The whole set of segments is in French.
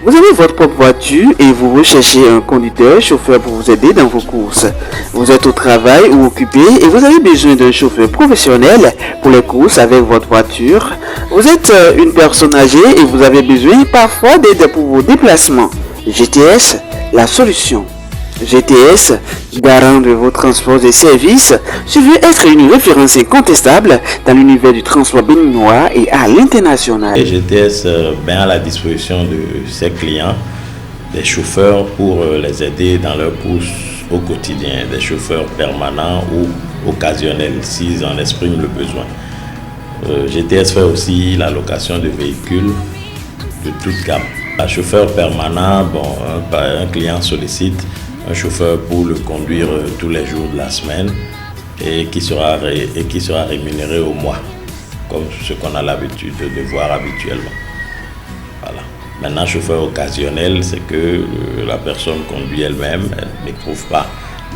Vous avez votre propre voiture et vous recherchez un conducteur, chauffeur pour vous aider dans vos courses. Vous êtes au travail ou occupé et vous avez besoin d'un chauffeur professionnel pour les courses avec votre voiture. Vous êtes une personne âgée et vous avez besoin parfois d'aide pour vos déplacements. GTS, la solution. GTS, garant de vos transports et services, se veut être une référence incontestable dans l'univers du transport béninois et à l'international. Et GTS met à la disposition de ses clients des chauffeurs pour les aider dans leurs courses au quotidien, des chauffeurs permanents ou occasionnels s'ils en expriment le besoin. GTS fait aussi la location de véhicules de toute gamme. Un chauffeur permanent, un client sollicite un chauffeur pour le conduire tous les jours de la semaine et qui sera rémunéré au mois, comme ce qu'on a l'habitude de voir habituellement. Voilà. Maintenant, chauffeur occasionnel, c'est que la personne conduit elle-même, elle n'éprouve pas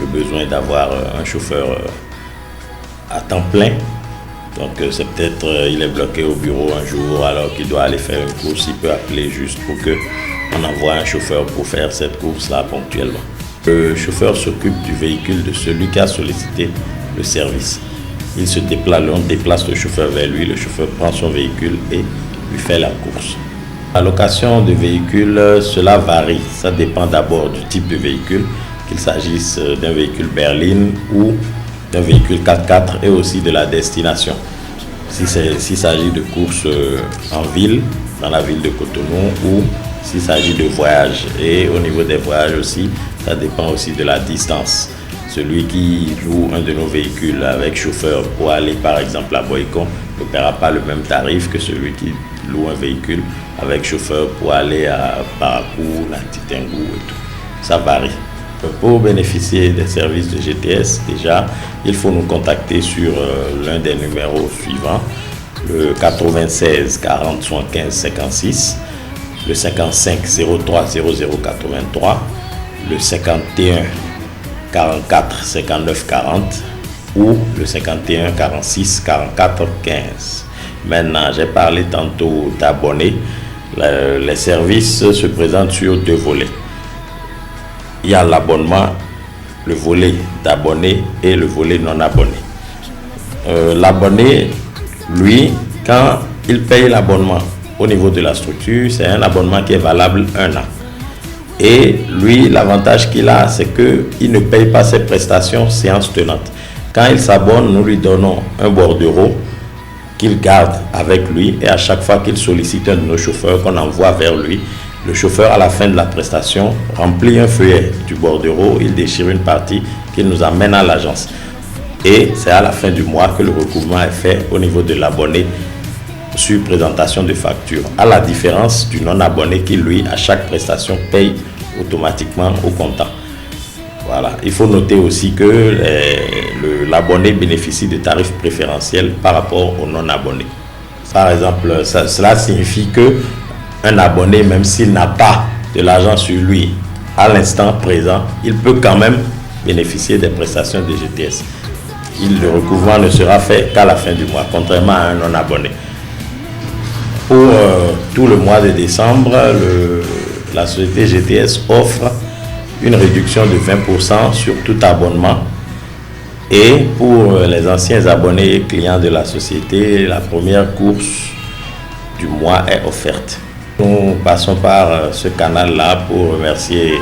le besoin d'avoir un chauffeur à temps plein. Donc c'est peut-être il est bloqué au bureau un jour alors qu'il doit aller faire une course, il peut appeler juste pour qu'on envoie un chauffeur pour faire cette course-là ponctuellement. Le chauffeur s'occupe du véhicule de celui qui a sollicité le service. Il se déplace, on déplace le chauffeur vers lui, le chauffeur prend son véhicule et lui fait la course. La location de véhicules, cela varie. Ça dépend d'abord du type de véhicule, qu'il s'agisse d'un véhicule berline ou d'un véhicule 4x4 et aussi de la destination. S'il s'agit de courses en ville, dans la ville de Cotonou, ou s'il s'agit de voyages. Et au niveau des voyages aussi, ça dépend aussi de la distance. Celui qui loue un de nos véhicules avec chauffeur pour aller par exemple à Boycon ne paiera pas le même tarif que celui qui loue un véhicule avec chauffeur pour aller à Parakou, la Titengou et tout. Ça varie. Pour bénéficier des services de GTS, déjà, il faut nous contacter sur l'un des numéros suivants, le 96 40 75 56, le 55 03 0083, le 51 44 59 40 ou le 51 46 44 15. Maintenant, j'ai parlé tantôt d'abonnés. Les services se présentent sur deux volets. Il y a l'abonnement, le volet d'abonnés et le volet non abonné. L'abonné, lui, quand il paye l'abonnement au niveau de la structure, c'est un abonnement qui est valable 1 an. Et lui, l'avantage qu'il a, c'est qu'il ne paye pas ses prestations séances tenantes. Quand il s'abonne, nous lui donnons un bordereau qu'il garde avec lui et à chaque fois qu'il sollicite un de nos chauffeurs qu'on envoie vers lui, le chauffeur, à la fin de la prestation, remplit un feuillet du bordereau, il déchire une partie qu'il nous amène à l'agence. Et c'est à la fin du mois que le recouvrement est fait au niveau de l'abonné sur présentation de facture. À la différence du non-abonné qui, lui, à chaque prestation, paye automatiquement au comptant. Voilà. Il faut noter aussi que l'abonné bénéficie de tarifs préférentiels par rapport au non-abonné. Par exemple, cela signifie que un abonné, même s'il n'a pas de l'argent sur lui à l'instant présent, il peut quand même bénéficier des prestations de GTS. Le recouvrement ne sera fait qu'à la fin du mois, contrairement à un non-abonné. Pour tout le mois de décembre, la société GTS offre une réduction de 20% sur tout abonnement. Et pour les anciens abonnés et clients de la société, la première course du mois est offerte. Nous passons par ce canal-là pour remercier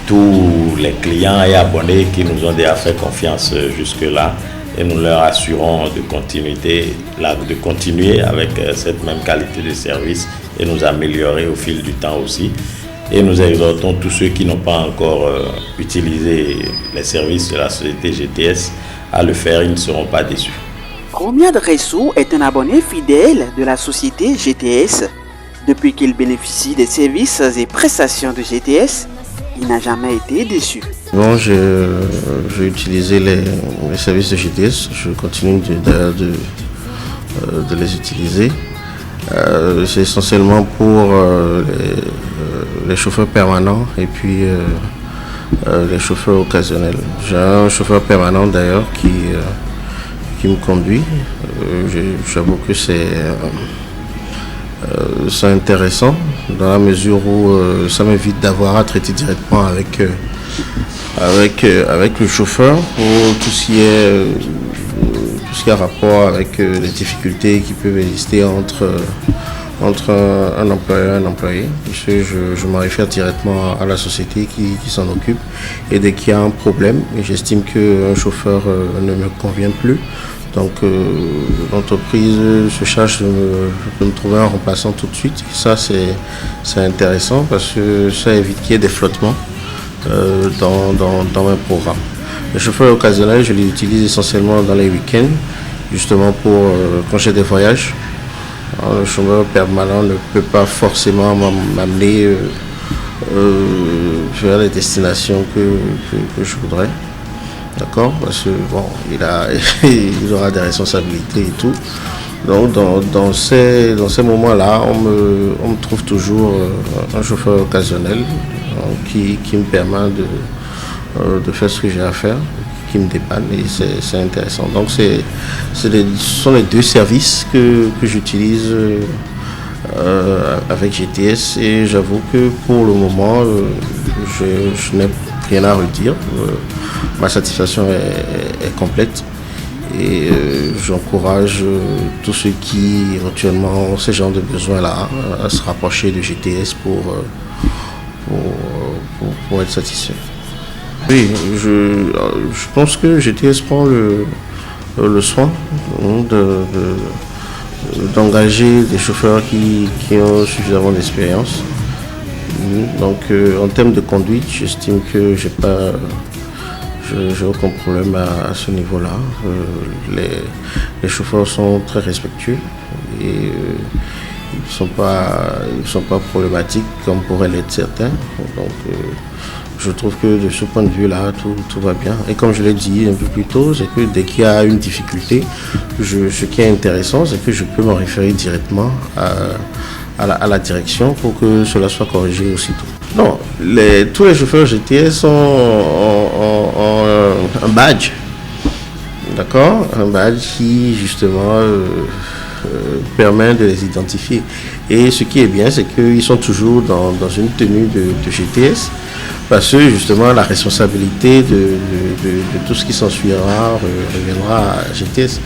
tous les clients et abonnés qui nous ont déjà fait confiance jusque-là et nous leur assurons de continuer avec cette même qualité de service et nous améliorer au fil du temps aussi. Et nous exhortons tous ceux qui n'ont pas encore utilisé les services de la société GTS à le faire, ils ne seront pas déçus. Romiad Ressou est un abonné fidèle de la société GTS. Depuis qu'il bénéficie des services et prestations de GTS, il n'a jamais été déçu. Bon, j'ai utilisé les services de GTS, je continue de les utiliser. C'est essentiellement pour les chauffeurs permanents et puis les chauffeurs occasionnels. J'ai un chauffeur permanent d'ailleurs qui me conduit. J'avoue que c'est intéressant dans la mesure où ça m'évite d'avoir à traiter directement avec le chauffeur pour tout ce qui est rapport avec les difficultés qui peuvent exister entre un employeur et un employé. Je m'en réfère directement à la société qui s'en occupe. Et dès qu'il y a un problème, j'estime qu'un chauffeur ne me convient plus. Donc l'entreprise se charge de me trouver un remplaçant tout de suite. Et ça, c'est intéressant parce que ça évite qu'il y ait des flottements dans mes programmes. Le chauffeur occasionnel, je l'utilise essentiellement dans les week-ends, justement pour quand j'ai des voyages. Alors, le chômeur permanent ne peut pas forcément m'amener vers les destinations que je voudrais. D'accord? Parce que bon, il aura des responsabilités et tout. Donc dans ces moments-là, on me trouve toujours un chauffeur occasionnel qui me permet de faire ce que j'ai à faire, qui me dépanne, et c'est intéressant. Donc ce sont les deux services que j'utilise avec GTS, et j'avoue que pour le moment je n'ai rien à redire. Ma satisfaction est complète, et j'encourage tous ceux qui éventuellement ont ce genre de besoin-là à se rapprocher de GTS pour être satisfait. Oui, je pense que GTS prend le soin d'engager des chauffeurs qui ont suffisamment d'expérience. Donc en termes de conduite, j'estime que j'ai aucun problème à ce niveau-là. Les chauffeurs sont très respectueux et ils ne sont pas problématiques comme pourraient l'être certains. Donc je trouve que de ce point de vue-là, tout va bien. Et comme je l'ai dit un peu plus tôt, c'est que dès qu'il y a une difficulté, ce qui est intéressant, c'est que je peux me référer directement à la direction pour que cela soit corrigé aussitôt. Non, tous les chauffeurs GTS ont un badge, d'accord, un badge qui justement permet de les identifier. Et ce qui est bien, c'est qu'ils sont toujours dans une tenue de GTS, parce que justement la responsabilité de tout ce qui s'ensuivra reviendra à GTS.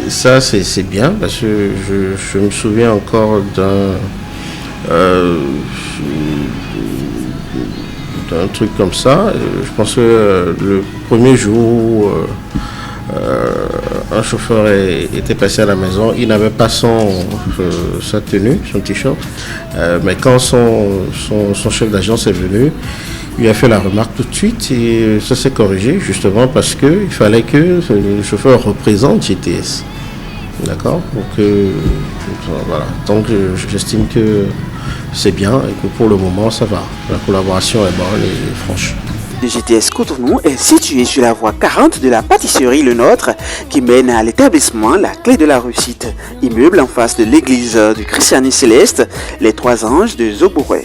Ça c'est bien, parce que je me souviens encore d'un truc comme ça. Je pense que le premier jour où un chauffeur était passé à la maison, il n'avait pas sa tenue, son t-shirt, mais quand son chef d'agence est venu, il a fait la remarque tout de suite, et ça s'est corrigé justement parce qu'il fallait que le chauffeur représente GTS. D'accord? Voilà. Donc j'estime que c'est bien et que pour le moment ça va. La collaboration est bonne et franche. Le GTS Cotonou est situé sur la voie 40 de la pâtisserie Le Nôtre qui mène à l'établissement La Clé de la Réussite, immeuble en face de l'église du Christianisme Céleste, les Trois Anges de Zobouret.